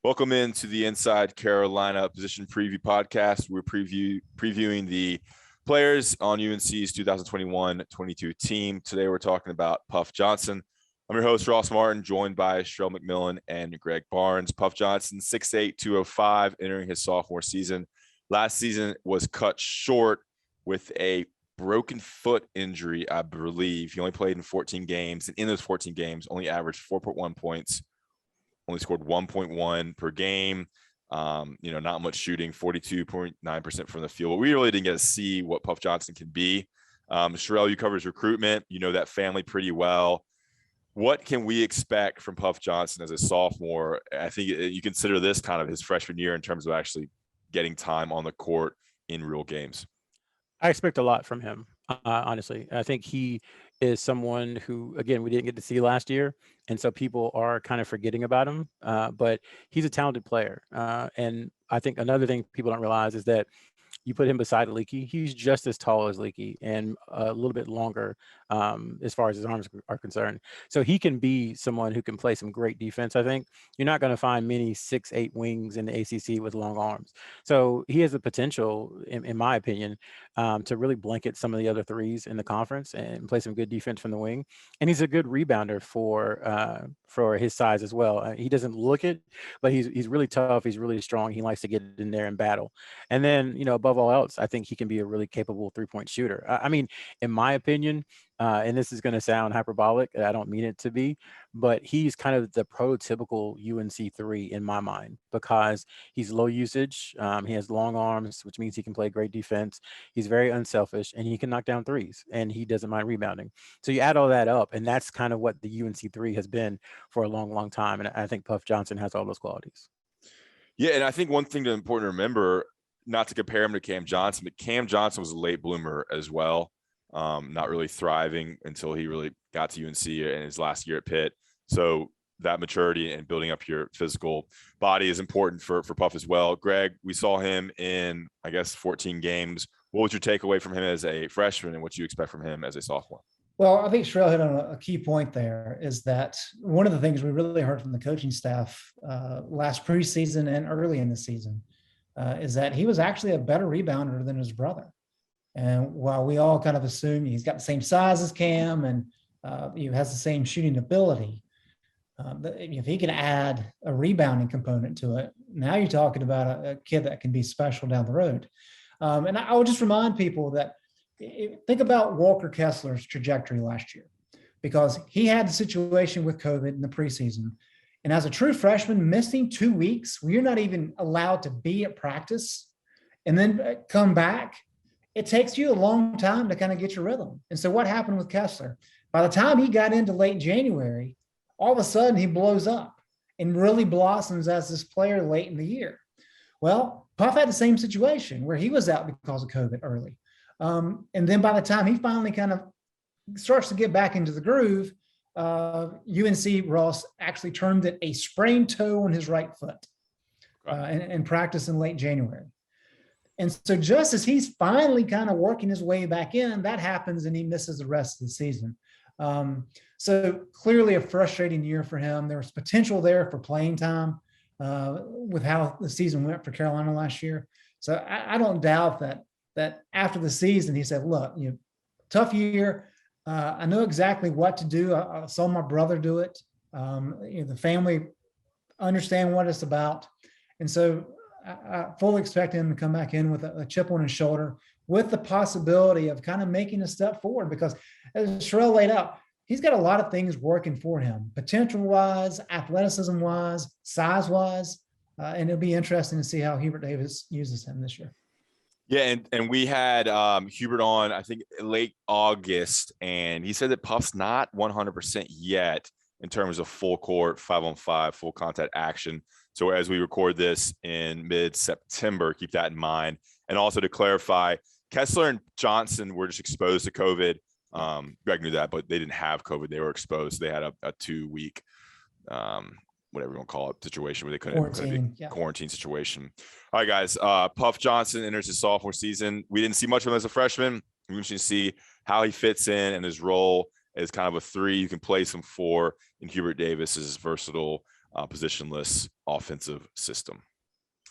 Welcome into the Inside Carolina Position Preview Podcast. We're previewing the players on UNC's 2021-22 team. Today we're talking about Puff Johnson. I'm your host, Ross Martin, joined by Sherrell McMillan and Greg Barnes. Puff Johnson, 6'8", 205, entering his sophomore season. Last season was cut short with a broken foot injury, I believe. He only played in 14 games, and in those 14 games, only averaged 4.1 points. Only scored 1.1 per game. Not much shooting, 42.9% from the field. But we really didn't get to see what Puff Johnson can be. Sherrell, you cover his recruitment. You know that family pretty well. What can we expect from Puff Johnson as a sophomore? I think you consider this kind of his freshman year in terms of actually getting time on the court in real games. I expect a lot from him, honestly. I think he is someone who, again, we didn't get to see last year, and so people are kind of forgetting about him. But he's a talented player. And I think another thing people don't realize is that you put him beside Leaky, he's just as tall as Leaky and a little bit longer as far as his arms are concerned. So he can be someone who can play some great defense, I think. You're not going to find many 6'8" wings in the ACC with long arms. So he has the potential, in my opinion, to really blanket some of the other threes in the conference and play some good defense from the wing. And he's a good rebounder for his size as well. He doesn't look it, but he's really tough. He's really strong. He likes to get in there and battle. And then, above all else, I think he can be a really capable three-point shooter. I mean, in my opinion, and this is going to sound hyperbolic, I don't mean it to be, but he's kind of the prototypical UNC 3 in my mind because he's low usage. He has long arms, which means he can play great defense. He's very unselfish, and he can knock down threes, and he doesn't mind rebounding. So you add all that up, and that's kind of what the UNC 3 has been for a long, long time. And I think Puff Johnson has all those qualities. Yeah, and I think one thing that's important to remember, not to compare him to Cam Johnson, but Cam Johnson was a late bloomer as well. Not really thriving until he really got to UNC in his last year at Pitt. So that maturity and building up your physical body is important for Puff as well. Greg, we saw him in, 14 games. What was your takeaway from him as a freshman and what do you expect from him as a sophomore? Well, I think Sherrell hit on a key point there is that one of the things we really heard from the coaching staff last preseason and early in the season is that he was actually a better rebounder than his brother. And while we all kind of assume he's got the same size as Cam and he has the same shooting ability, if he can add a rebounding component to it, now you're talking about a kid that can be special down the road. And I would just remind people that think about Walker Kessler's trajectory last year, because he had the situation with COVID in the preseason. And as a true freshman, missing 2 weeks where you're not even allowed to be at practice and then come back, it takes you a long time to kind of get your rhythm. And so what happened with Kessler? By the time he got into late January, all of a sudden he blows up and really blossoms as this player late in the year. Well, Puff had the same situation where he was out because of COVID early. And then by the time he finally kind of starts to get back into the groove, UNC Ross actually termed it a sprained toe on his right foot in practice in late January. And so just as he's finally kind of working his way back in, that happens and he misses the rest of the season. So clearly a frustrating year for him. There was potential there for playing time with how the season went for Carolina last year. So I don't doubt that after the season, he said, look, tough year. I know exactly what to do. I saw my brother do it. The family understand what it's about. And so I fully expect him to come back in with a chip on his shoulder with the possibility of kind of making a step forward, because as Sherrell laid out, he's got a lot of things working for him, potential-wise, athleticism-wise, size-wise, and it'll be interesting to see how Hubert Davis uses him this year. Yeah, and we had Hubert on, I think, late August, and he said that Puff's not 100% yet in terms of full court, 5-on-5, full contact action. So as we record this in mid-September, keep that in mind. And also to clarify, Kessler and Johnson were just exposed to COVID. Greg knew that, but they didn't have COVID. They were exposed. They had a 2-week, whatever you want to call it, situation where they couldn't quarantine situation. All right, guys. Puff Johnson enters his sophomore season. We didn't see much of him as a freshman. We should see how he fits in and his role as kind of a 3. You can play some 4 in Hubert Davis's versatile positionless offensive system.